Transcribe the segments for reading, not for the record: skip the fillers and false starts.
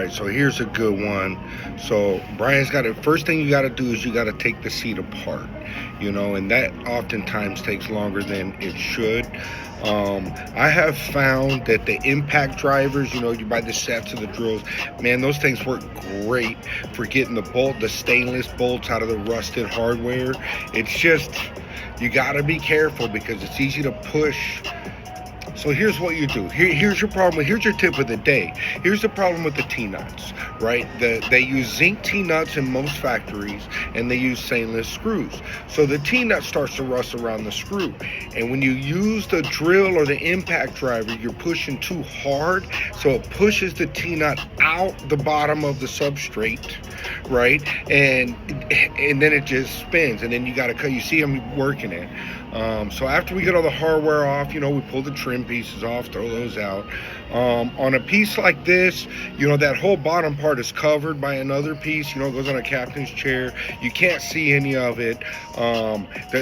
right, so here's a good one. So Brian's got to, first thing you got to do is you got to take the seat apart, and that oftentimes takes longer than it should. I have found that the impact drivers, you buy the sets of the drills, man, those things work great for getting the stainless bolts out of the rusted hardware. It's just, you got to be careful because it's easy to push. So here's what you do. Here's your problem. Here's your tip of the day. Here's the problem with the T-nuts, right? They use zinc T-nuts in most factories, and they use stainless screws. So the T-nut starts to rust around the screw. And when you use the drill or the impact driver, you're pushing too hard, so it pushes the T-nut out the bottom of the substrate, right? And then it just spins, and then you got to cut. You see them working it. So after we get all the hardware off, we pull the trim pieces off, throw those out. On a piece like this, that whole bottom part is covered by another piece, it goes on a captain's chair. You can't see any of it.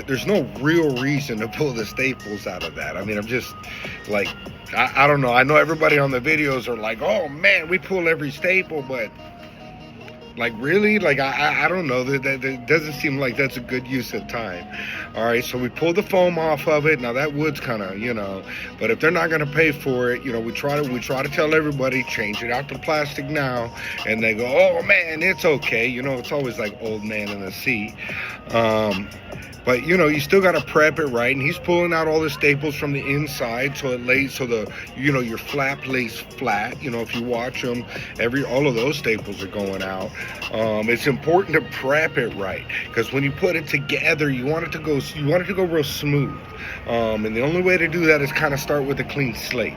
There's no real reason to pull the staples out of that. I mean, I'm just like, I don't know. I know everybody on the videos are like, oh man, we pull every staple, but like, really? Like, I don't know. That doesn't seem like that's a good use of time. All right, so we pull the foam off of it. Now, that wood's kind of, but if they're not going to pay for it, we try to tell everybody, change it out to plastic now. And they go, oh, man, it's okay. It's always like old man in the sea. But you still got to prep it right, and he's pulling out all the staples from the inside, so it lays, so the your flap lays flat. If you watch them, all of those staples are going out. It's important to prep it right, because when you put it together, you want it to go real smooth. And the only way to do that is kind of start with a clean slate.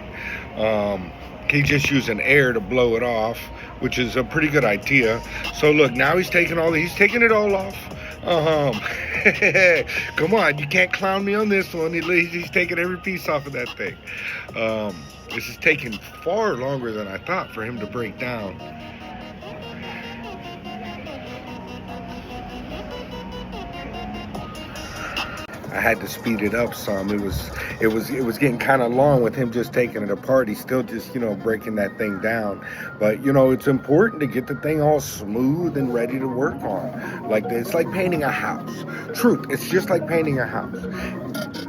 He just using air to blow it off, which is a pretty good idea. So look, now he's taking it all off. Come on, you can't clown me on this one. He's taking every piece off of that thing. This is taking far longer than I thought for him to break down. I had to speed it up some. It was getting kind of long with him just taking it apart. He's still just, breaking that thing down. But, it's important to get the thing all smooth and ready to work on. Like, it's like painting a house. Truth, it's just like painting a house.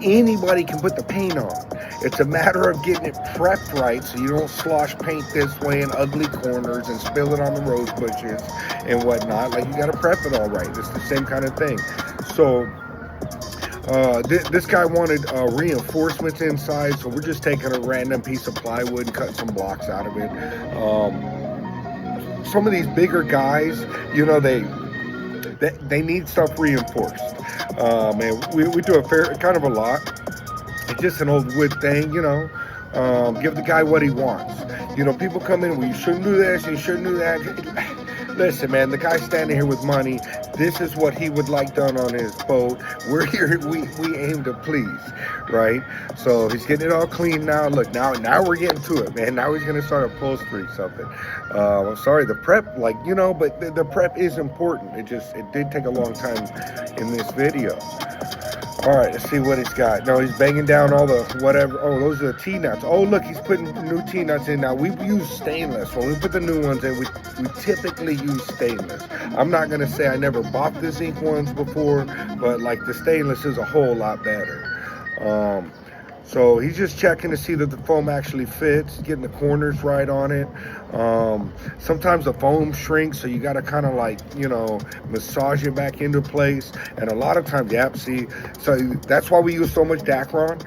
Anybody can put the paint on. It's a matter of getting it prepped right so you don't slosh paint this way in ugly corners and spill it on the rose bushes and whatnot. Like, you got to prep it all right. It's the same kind of thing. So this guy wanted reinforcements inside, so we're just taking a random piece of plywood and cutting some blocks out of it. Some of these bigger guys, they need stuff reinforced. And we do kind of a lot. It's just an old wood thing, give the guy what he wants. People come in, well, you shouldn't do this, you shouldn't do that. Listen, man, the guy's standing here with money. This is what he would like done on his boat. We're here, we aim to please, right? So he's getting it all clean now. Look, now we're getting to it, man. Now he's going to start upholstering something. I'm sorry, the prep, but the prep is important. It did take a long time in this video. All right, let's see what he's got. No, he's banging down all the whatever. Oh, those are the T-nuts. Oh, look, he's putting new T-nuts in now. We use stainless. When we put the new ones in, we typically use stainless. I'm not going to say I never bought the zinc ones before, but like the stainless is a whole lot better. So he's just checking to see that the foam actually fits, getting the corners right on it. Sometimes the foam shrinks, so you got to kind of massage it back into place. And a lot of times, so that's why we use so much Dacron.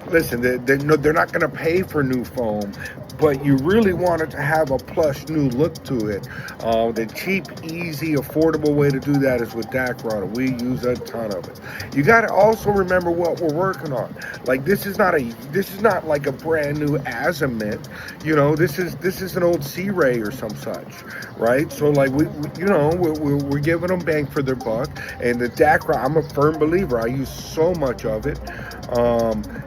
Listen, they're not going to pay for new foam, but you really want it to have a plush new look to it. The cheap, easy, affordable way to do that is with Dacron. We use a ton of it. You got to also remember what we're working on. Like, this is not like a brand new Azimut. This is an old Sea Ray or some such, right? So like we're giving them bang for their buck. And the Dacron, I'm a firm believer. I use so much of it.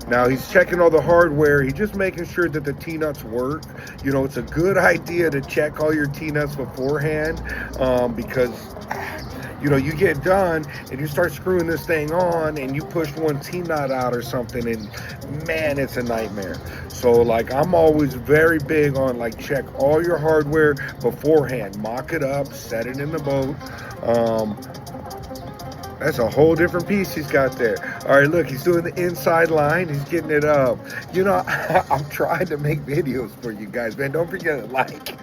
Now he's checking all the hardware. He's just making sure that the T-nuts work. It's a good idea to check all your T-nuts beforehand, because you know, you get done and you start screwing this thing on and you push one T-knot out or something, and man, it's a nightmare. So like, I'm always very big on like, check all your hardware beforehand, mock it up, set it in the boat. That's a whole different piece he's got there. All right, look, he's doing the inside line. He's getting it up. You know, I'm trying to make videos for you guys, man. Don't forget to like,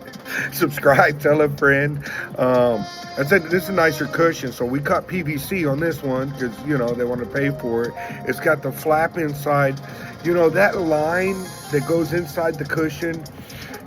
subscribe, tell a friend. I said this is a nicer cushion, so we cut PVC on this one because, you know, they want to pay for it. It's got the flap inside. You know, that line that goes inside the cushion,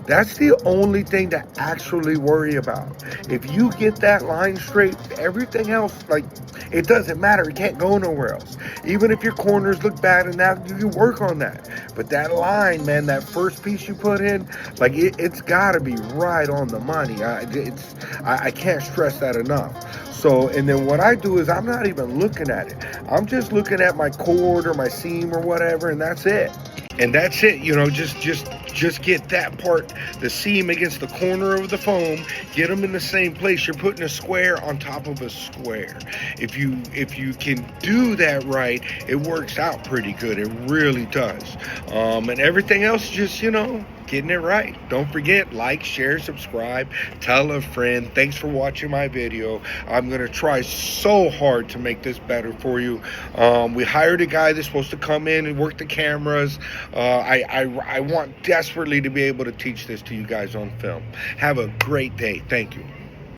that's the only thing to actually worry about. If you get that line straight, everything else, like, it doesn't matter. It can't go nowhere else. Even if your corners look bad and that, you work on that. But that line, man, that first piece you put in, like, it's got to be right on the money. I can't stress that enough. So, and then what I do is I'm not even looking at it. I'm just looking at my cord or my seam or whatever, and that's it. And that's it, you know, just get that part, the seam against the corner of the foam, get them in the same place. You're putting a square on top of a square. If you can do that right, it works out pretty good. It really does. And everything else, just, you know, getting it right. Don't forget, like, share, subscribe, tell a friend. Thanks for watching my video. I'm gonna try so hard to make this better for you. We hired a guy that's supposed to come in and work the cameras. I want desperately to be able to teach this to you guys on film. Have a great day. Thank you.